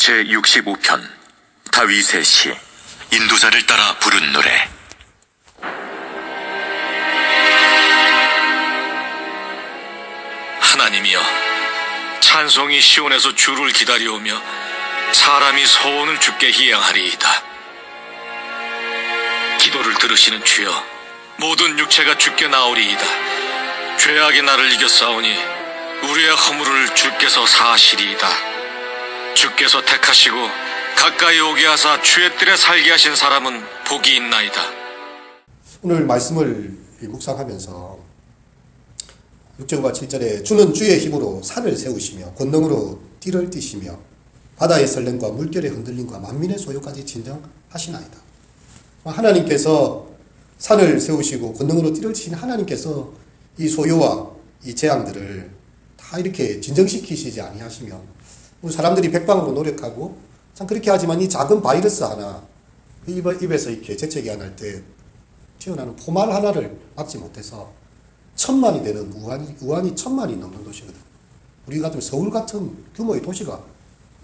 제65편 다윗의 시. 인도자를 따라 부른 노래. 하나님이여, 찬송이 시온에서 주를 기다려오며 사람이 서원을 주께 희양하리이다. 기도를 들으시는 주여, 모든 육체가 주께 나오리이다. 죄악이 나를 이겼사오니 우리의 허물을 주께서 사하시리이다. 주께서 택하시고 가까이 오게 하사 주의 뜰에 살게 하신 사람은 복이 있나이다. 오늘 말씀을 묵상하면서 6절과 7절에 주는 주의 힘으로 산을 세우시며 권능으로 띠를 띠시며 바다의 설렘과 물결의 흔들림과 만민의 소요까지 진정하시나이다. 하나님께서 산을 세우시고 권능으로 띠를 띠신 하나님께서 이 소요와 이 재앙들을 다 이렇게 진정시키시지 아니하시며 우리 사람들이 백방으로 노력하고 참 그렇게 하지만 이 작은 바이러스 하나 입에서 이렇게 재채기 안 할 때 튀어나오는 포말 하나를 막지 못해서 1000만이 되는 우한이 1000만이 넘는 도시거든. 우리 같은 서울 같은 규모의 도시가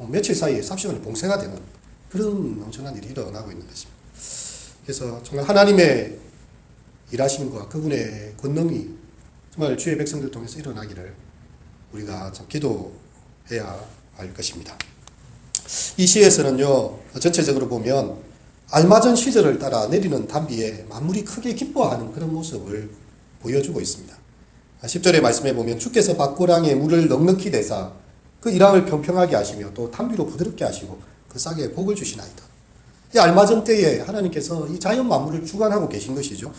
며칠 사이에 삽시간에 봉쇄가 되는 그런 엄청난 일이 일어나고 있는 것입니다. 그래서 정말 하나님의 일하심과 그분의 권능이 정말 주의 백성들 통해서 일어나기를 우리가 참 기도해야 할 것입니다. 이 시에서는요, 전체적으로 보면 알맞은 시절을 따라 내리는 단비에 만물이 크게 기뻐하는 그런 모습을 보여주고 있습니다. 10절의 말씀에 보면 주께서 밭고랑에 물을 넉넉히 대사 그 일항을 평평하게 하시며 또 단비로 부드럽게 하시고 그 싹에 복을 주시나이다. 이 알맞은 때에 하나님께서 이 자연 만물을 주관하고 계신 것이죠.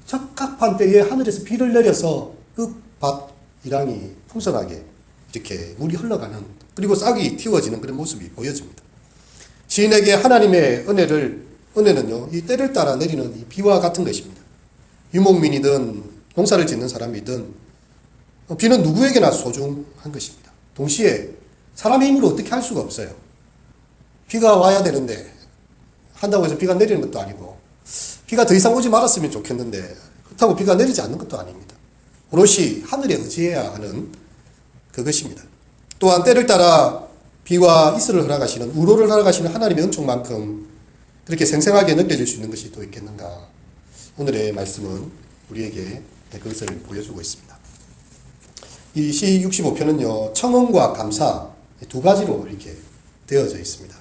적합한 때에 하늘에서 비를 내려서 그 밭 일항이 풍성하게 이렇게 물이 흘러가는, 그리고 싹이 틔워지는 그런 모습이 보여집니다. 시인에게 하나님의 은혜는요, 이 때를 따라 내리는 이 비와 같은 것입니다. 유목민이든 농사를 짓는 사람이든 비는 누구에게나 소중한 것입니다. 동시에 사람의 힘으로 어떻게 할 수가 없어요. 비가 와야 되는데 한다고 해서 비가 내리는 것도 아니고, 비가 더 이상 오지 말았으면 좋겠는데 그렇다고 비가 내리지 않는 것도 아닙니다. 오롯이 하늘에 의지해야 하는 그것입니다. 또한 때를 따라 비와 이슬을 허락하시는, 우로를 허락하시는 하나님의 은총만큼 그렇게 생생하게 느껴질 수 있는 것이 또 있겠는가. 오늘의 말씀은 우리에게 그것을 보여주고 있습니다. 이 시 65편은요, 청음과 감사 두 가지로 이렇게 되어져 있습니다.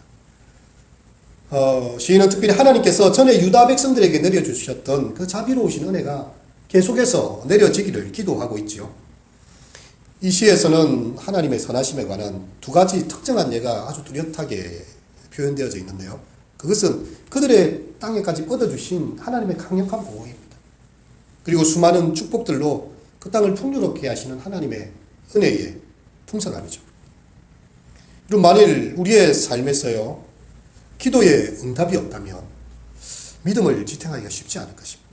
시인은 특별히 하나님께서 전에 유다 백성들에게 내려주셨던 그 자비로우신 은혜가 계속해서 내려지기를 기도하고 있지요. 이 시에서는 하나님의 선하심에 관한 두 가지 특정한 예가 아주 뚜렷하게 표현되어져 있는데요. 그것은 그들의 땅에까지 뻗어주신 하나님의 강력한 보호입니다. 그리고 수많은 축복들로 그 땅을 풍요롭게 하시는 하나님의 은혜의 풍성함이죠. 그리고 만일 우리의 삶에서요, 기도에 응답이 없다면 믿음을 지탱하기가 쉽지 않을 것입니다.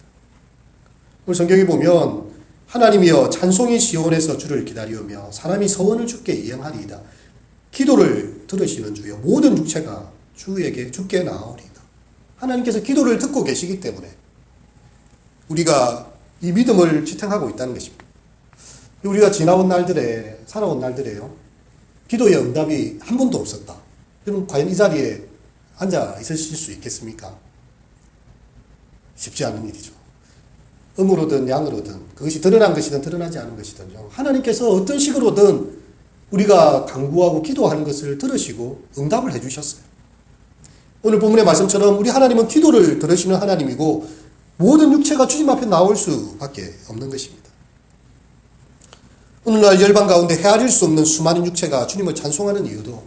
오늘 성경에 보면 하나님이여 찬송이 시온에서 주를 기다리오며 사람이 서원을 주께 이행하리이다. 기도를 들으시는 주여 모든 육체가 주께 나아오리이다. 하나님께서 기도를 듣고 계시기 때문에 우리가 이 믿음을 지탱하고 있다는 것입니다. 우리가 살아온 날들에요, 기도의 응답이 한 번도 없었다. 그럼 과연 이 자리에 앉아 있으실 수 있겠습니까? 쉽지 않은 일이죠. 음으로든 양으로든, 그것이 드러난 것이든 드러나지 않은 것이든요, 하나님께서 어떤 식으로든 우리가 간구하고 기도하는 것을 들으시고 응답을 해주셨어요. 오늘 본문의 말씀처럼 우리 하나님은 기도를 들으시는 하나님이고 모든 육체가 주님 앞에 나올 수밖에 없는 것입니다. 오늘날 열방 가운데 헤아릴 수 없는 수많은 육체가 주님을 찬송하는 이유도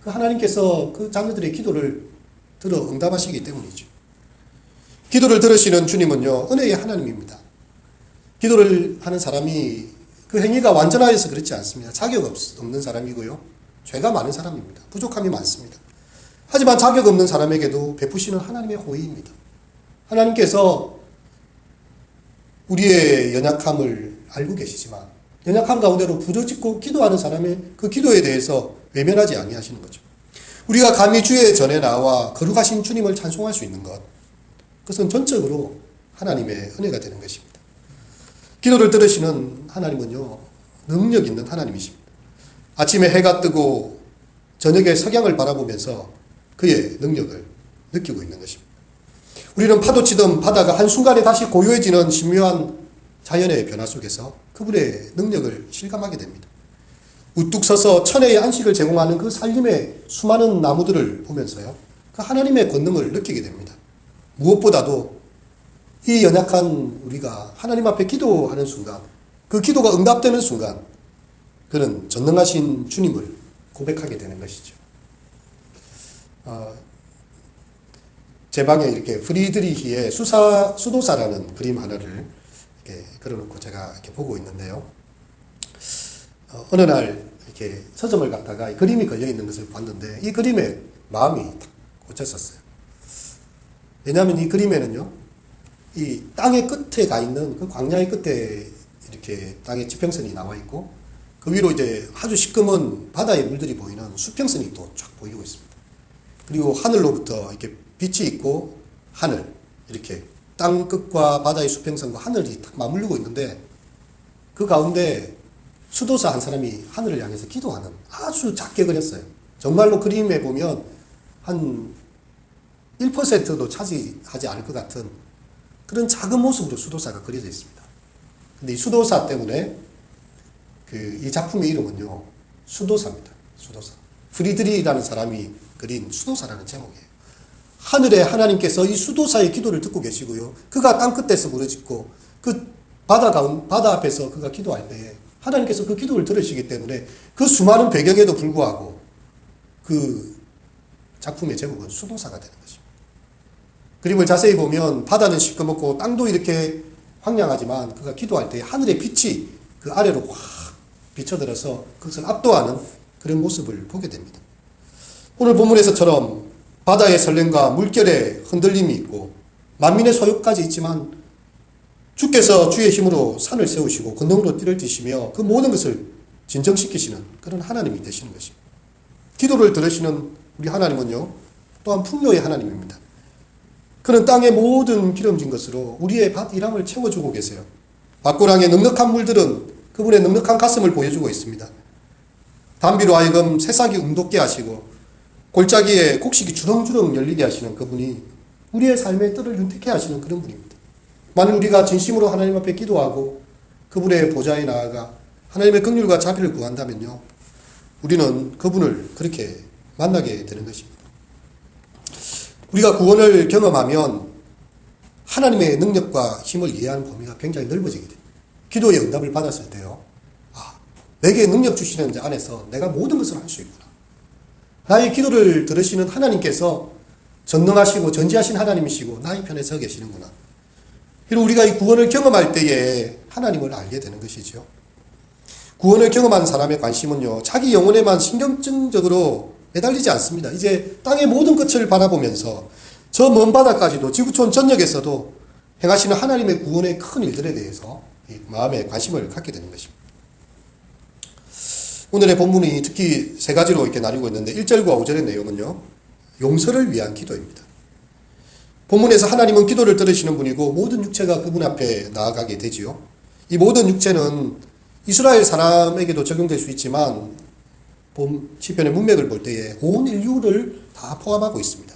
그 하나님께서 그 자녀들의 기도를 들어 응답하시기 때문이죠. 기도를 들으시는 주님은요, 은혜의 하나님입니다. 기도를 하는 사람이 그 행위가 완전하여서 그렇지 않습니다. 자격 없는 사람이고요, 죄가 많은 사람입니다. 부족함이 많습니다. 하지만 자격 없는 사람에게도 베푸시는 하나님의 호의입니다. 하나님께서 우리의 연약함을 알고 계시지만 연약함 가운데로 부르짖고 기도하는 사람의 그 기도에 대해서 외면하지 아니하시는 거죠. 우리가 감히 주의 전에 나와 거룩하신 주님을 찬송할 수 있는 것, 그것은 전적으로 하나님의 은혜가 되는 것입니다. 기도를 들으시는 하나님은요, 능력 있는 하나님이십니다. 아침에 해가 뜨고 저녁에 석양을 바라보면서 그의 능력을 느끼고 있는 것입니다. 우리는 파도 치던 바다가 한순간에 다시 고요해지는 신묘한 자연의 변화 속에서 그분의 능력을 실감하게 됩니다. 우뚝 서서 천혜의 안식을 제공하는 그 살림의 수많은 나무들을 보면서요, 그 하나님의 권능을 느끼게 됩니다. 무엇보다도 이 연약한 우리가 하나님 앞에 기도하는 순간, 그 기도가 응답되는 순간, 그는 전능하신 주님을 고백하게 되는 것이죠. 제 방에 이렇게 프리드리히의 수도사라는 그림 하나를 이렇게 그려놓고 제가 이렇게 보고 있는데요. 어느 날 이렇게 서점을 갔다가 이 그림이 걸려 있는 것을 봤는데 이 그림에 마음이 탁 꽂혔었어요. 왜냐하면 이 그림에는요, 이 땅의 끝에 가 있는 그 광야의 끝에 이렇게 땅의 지평선이 나와 있고 그 위로 이제 아주 시꺼먼 바다의 물들이 보이는 수평선이 또 쫙 보이고 있습니다. 그리고 하늘로부터 이렇게 빛이 있고 하늘, 이렇게 땅 끝과 바다의 수평선과 하늘이 딱 맞물리고 있는데 그 가운데 수도사 한 사람이 하늘을 향해서 기도하는, 아주 작게 그렸어요. 정말로 그림에 보면 한 1%도 차지하지 않을 것 같은 그런 작은 모습으로 수도사가 그려져 있습니다. 근데 이 수도사 때문에 이 작품의 이름은요, 수도사입니다. 수도사. 프리드리히라는 사람이 그린 수도사라는 제목이에요. 하늘의 하나님께서 이 수도사의 기도를 듣고 계시고요, 그가 땅 끝에서 부르짖고 그 바다 앞에서 그가 기도할 때에 하나님께서 그 기도를 들으시기 때문에 그 수많은 배경에도 불구하고 그 작품의 제목은 수도사가 되는 것입니다. 그림을 자세히 보면 바다는 시꺼멓고 땅도 이렇게 황량하지만 그가 기도할 때 하늘의 빛이 그 아래로 확 비쳐들어서 그것을 압도하는 그런 모습을 보게 됩니다. 오늘 본문에서처럼 바다의 설렘과 물결의 흔들림이 있고 만민의 소욕까지 있지만 주께서 주의 힘으로 산을 세우시고 권능으로 띠를 띠시며 그 모든 것을 진정시키시는 그런 하나님이 되시는 것입니다. 기도를 들으시는 우리 하나님은요, 또한 풍요의 하나님입니다. 그는 땅의 모든 기름진 것으로 우리의 밭 일함을 채워주고 계세요. 밭고랑의 넉넉한 물들은 그분의 넉넉한 가슴을 보여주고 있습니다. 담비로 하여금 새싹이 응돋게 하시고 골짜기에 곡식이 주렁주렁 열리게 하시는 그분이 우리의 삶의 뜰을 윤택해 하시는 그런 분입니다. 만일 우리가 진심으로 하나님 앞에 기도하고 그분의 보좌에 나아가 하나님의 긍휼과 자비를 구한다면요, 우리는 그분을 그렇게 만나게 되는 것입니다. 우리가 구원을 경험하면 하나님의 능력과 힘을 이해하는 범위가 굉장히 넓어지게 됩니다. 기도의 응답을 받았을 때요, 내게 능력 주시는 자 안에서 내가 모든 것을 할 수 있구나. 나의 기도를 들으시는 하나님께서 전능하시고 전지하신 하나님이시고 나의 편에 서 계시는구나. 그리고 우리가 이 구원을 경험할 때에 하나님을 알게 되는 것이죠. 구원을 경험한 사람의 관심은요, 자기 영혼에만 신경증적으로 매달리지 않습니다. 이제 땅의 모든 끝을 바라보면서 저 먼 바다까지도 지구촌 전역에서도 행하시는 하나님의 구원의 큰 일들에 대해서 마음에 관심을 갖게 되는 것입니다. 오늘의 본문이 특히 세 가지로 이렇게 나뉘고 있는데 1절과 5절의 내용은요, 용서를 위한 기도입니다. 본문에서 하나님은 기도를 들으시는 분이고 모든 육체가 그분 앞에 나아가게 되지요. 이 모든 육체는 이스라엘 사람에게도 적용될 수 있지만 시편의 문맥을 볼 때에 온 인류를 다 포함하고 있습니다.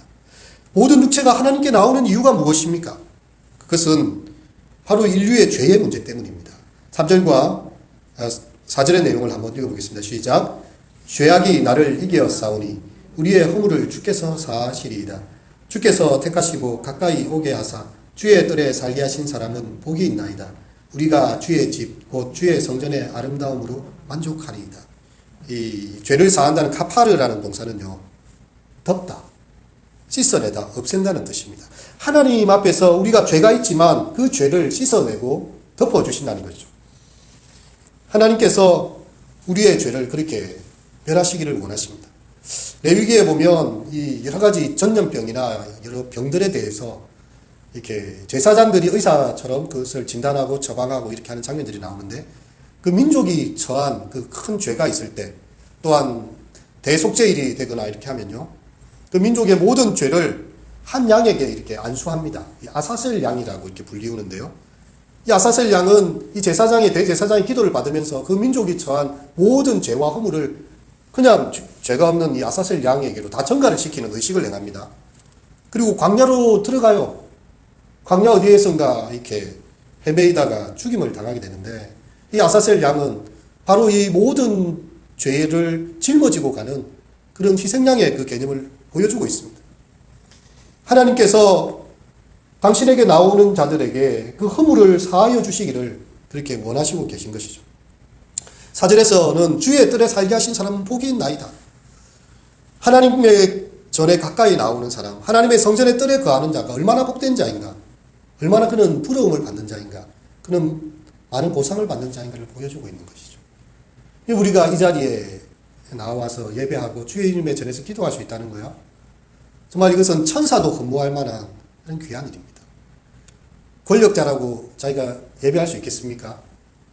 모든 육체가 하나님께 나오는 이유가 무엇입니까? 그것은 바로 인류의 죄의 문제 때문입니다. 3절과 4절의 내용을 한번 읽어보겠습니다. 시작. 죄악이 나를 이겨 싸우니 우리의 허물을 주께서 사하시리이다. 주께서 택하시고 가까이 오게 하사 주의 뜰에 살게 하신 사람은 복이 있나이다. 우리가 주의 집 곧 주의 성전의 아름다움으로 만족하리이다. 이 죄를 사한다는 카파르라는 동사는요, 덮다, 씻어내다, 없앤다는 뜻입니다. 하나님 앞에서 우리가 죄가 있지만 그 죄를 씻어내고 덮어주신다는 거죠. 하나님께서 우리의 죄를 그렇게 멸하시기를 원하십니다. 레위기에 보면 이 여러 가지 전염병이나 여러 병들에 대해서 이렇게 제사장들이 의사처럼 그것을 진단하고 처방하고 이렇게 하는 장면들이 나오는데, 그 민족이 처한 그 큰 죄가 있을 때, 또한 대속죄일이 되거나 이렇게 하면요, 그 민족의 모든 죄를 한 양에게 이렇게 안수합니다. 아사셀 양이라고 이렇게 불리우는데요. 이 아사셀 양은 이 제사장의 대제사장의 기도를 받으면서 그 민족이 처한 모든 죄와 허물을 그냥 죄가 없는 이 아사셀 양에게로 다 전가를 시키는 의식을 행합니다. 그리고 광야로 들어가요. 광야 어디에선가 이렇게 헤매이다가 죽임을 당하게 되는데, 이 아사셀 양은 바로 이 모든 죄를 짊어지고 가는 그런 희생양의 그 개념을 보여주고 있습니다. 하나님께서 당신에게 나오는 자들에게 그 허물을 사하여 주시기를 그렇게 원하시고 계신 것이죠. 4절에서는 주의 뜰에 살게 하신 사람은 복이 있나이다. 하나님의 전에 가까이 나오는 사람, 하나님의 성전의 뜰에 거하는 자가 얼마나 복된 자인가, 얼마나 그는 부러움을 받는 자인가, 그는 많은 보상을 받는 자인가를 보여주고 있는 것이죠. 우리가 이 자리에 나와서 예배하고 주의 이름의 전에서 기도할 수 있다는 거야. 정말 이것은 천사도 허무할 만한 그런 귀한 일입니다. 권력자라고 자기가 예배할 수 있겠습니까?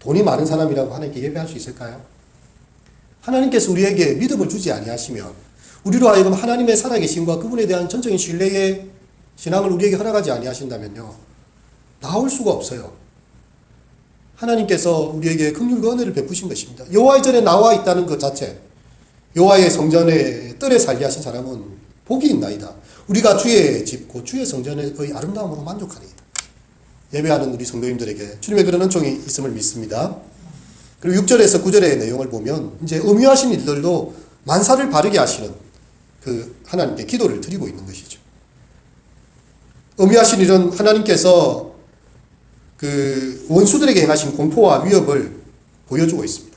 돈이 많은 사람이라고 하나님께 예배할 수 있을까요? 하나님께서 우리에게 믿음을 주지 아니하시면, 우리로 하여금 하나님의 살아계심과 그분에 대한 전적인 신뢰의 신앙을 우리에게 허락하지 아니하신다면요, 나올 수가 없어요. 하나님께서 우리에게 긍휼과 은혜를 베푸신 것입니다. 여호와의 전에 나와 있다는 것 자체, 여호와의 성전에 뜰에 살게 하신 사람은 복이 있나이다. 우리가 주의 집, 곧 주의 성전의 아름다움으로 만족하리이다. 예배하는 우리 성도님들에게 주님의 그런 은총이 있음을 믿습니다. 그리고 6절에서 9절의 내용을 보면 이제 음유하신 일들도 만사를 바르게 하시는 그 하나님께 기도를 드리고 있는 것이죠. 음유하신 일은 하나님께서 그 원수들에게 행하신 공포와 위협을 보여주고 있습니다.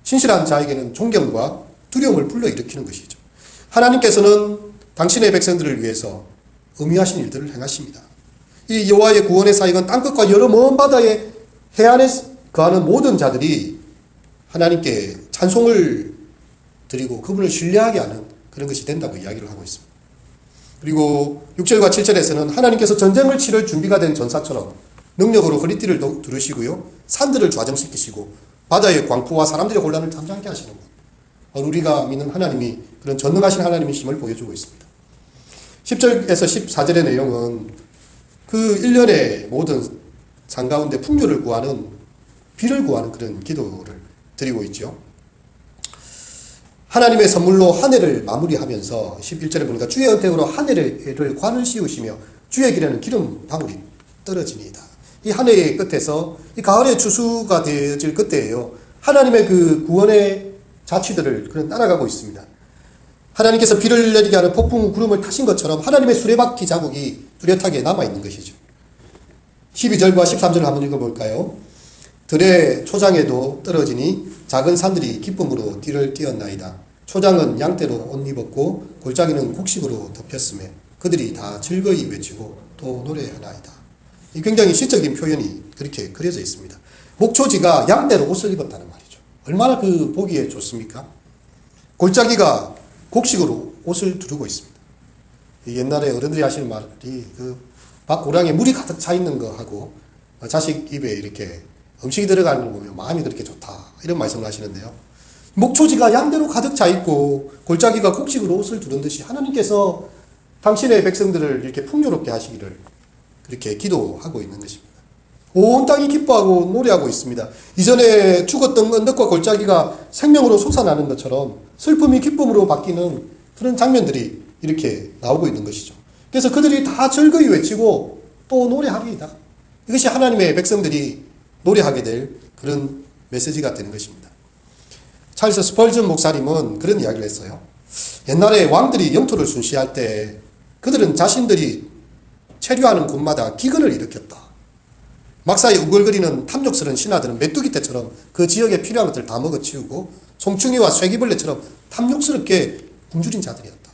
신실한 자에게는 존경과 두려움을 불러일으키는 것이죠. 하나님께서는 당신의 백성들을 위해서 음유하신 일들을 행하십니다. 이 여호와의 구원의 사역은 땅끝과 여러 먼 바다의 해안에 거하는 모든 자들이 하나님께 찬송을 드리고 그분을 신뢰하게 하는 그런 것이 된다고 이야기를 하고 있습니다. 그리고 6절과 7절에서는 하나님께서 전쟁을 치를 준비가 된 전사처럼 능력으로 허리띠를 두르시고요, 산들을 좌정시키시고 바다의 광포와 사람들의 혼란을 잠잠케 하시는 것, 우리가 믿는 하나님이 그런 전능하신 하나님이심을 보여주고 있습니다. 10절에서 14절의 내용은 그 1년의 모든 상 가운데 풍요를 구하는, 비를 구하는 그런 기도를 드리고 있죠. 하나님의 선물로 한 해를 마무리하면서 11절에 보니까 주의 은택으로 한 해를 관을 씌우시며 주의 길에는 기름 방울이 떨어지니이다. 이 한 해의 끝에서 이 가을의 추수가 되어질 그때예요. 하나님의 그 구원의 자취들을 그런 따라가고 있습니다. 하나님께서 비를 내리게 하는 폭풍 구름을 타신 것처럼 하나님의 수레바퀴 자국이 뚜렷하게 남아있는 것이죠. 12절과 13절을 한번 읽어볼까요? 들의 초장에도 떨어지니 작은 산들이 기쁨으로 띠를 띄었나이다. 초장은 양떼로 옷 입었고 골짜기는 곡식으로 덮였으며 그들이 다 즐거이 외치고 또 노래하나이다. 이 굉장히 시적인 표현이 그렇게 그려져 있습니다. 목초지가 양떼로 옷을 입었다는 말이죠. 얼마나 그 보기에 좋습니까? 골짜기가 곡식으로 옷을 두르고 있습니다. 옛날에 어른들이 하시는 말이 그 고랑에 물이 가득 차 있는 거 하고 자식 입에 이렇게 음식이 들어가는 거 보면 마음이 그렇게 좋다, 이런 말씀을 하시는데요. 목초지가 양대로 가득 차 있고 골짜기가 곡식으로 옷을 두른 듯이 하나님께서 당신의 백성들을 이렇게 풍요롭게 하시기를 그렇게 기도하고 있는 것입니다. 온 땅이 기뻐하고 노래하고 있습니다. 이전에 죽었던 언덕과 골짜기가 생명으로 솟아나는 것처럼 슬픔이 기쁨으로 바뀌는 그런 장면들이 이렇게 나오고 있는 것이죠. 그래서 그들이 다 즐거이 외치고 또 노래하리이다. 이것이 하나님의 백성들이 노래하게 될 그런 메시지가 되는 것입니다. 찰스 스펄전 목사님은 그런 이야기를 했어요. 옛날에 왕들이 영토를 순시할 때 그들은 자신들이 체류하는 곳마다 기근을 일으켰다. 막사에 우글거리는 탐욕스러운 신하들은 메뚜기 떼처럼 그 지역에 필요한 것들을 다 먹어치우고 송충이와 쇠기벌레처럼 탐욕스럽게 굶주린 자들이었다.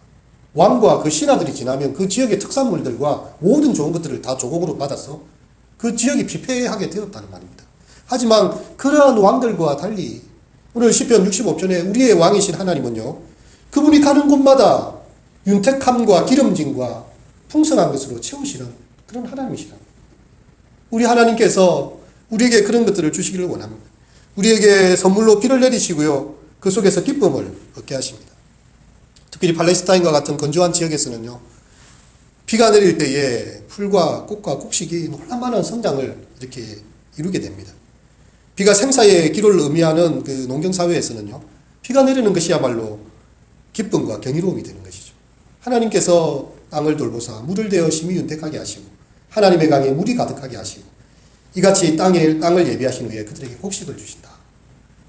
왕과 그 신하들이 지나면 그 지역의 특산물들과 모든 좋은 것들을 다 조공으로 받아서 그 지역이 피폐하게 되었다는 말입니다. 하지만 그러한 왕들과 달리 오늘 시편 65편에 우리의 왕이신 하나님은요, 그분이 가는 곳마다 윤택함과 기름짐과 풍성한 것으로 채우시는 그런 하나님이시라. 우리 하나님께서 우리에게 그런 것들을 주시기를 원합니다. 우리에게 선물로 비를 내리시고요, 그 속에서 기쁨을 얻게 하십니다. 특별히 팔레스타인과 같은 건조한 지역에서는요, 비가 내릴 때에 풀과 꽃과 곡식이 놀라운 성장을 이렇게 이루게 됩니다. 비가 생사의 기로를 의미하는 그 농경사회에서는요, 비가 내리는 것이야말로 기쁨과 경이로움이 되는 것이죠. 하나님께서 땅을 돌보사 물을 대어 심히 윤택하게 하시고 하나님의 강에 물이 가득하게 하시고 이같이 땅을 예비하신 후에 그들에게 곡식을 주신다.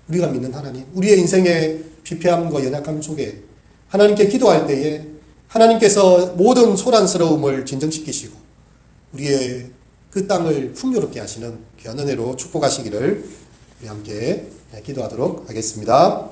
우리가 믿는 하나님, 우리의 인생의 피폐함과 연약함 속에 하나님께 기도할 때에 하나님께서 모든 소란스러움을 진정시키시고 우리의 그 땅을 풍요롭게 하시는 귀한 은혜로 축복하시기를 우리 함께 기도하도록 하겠습니다.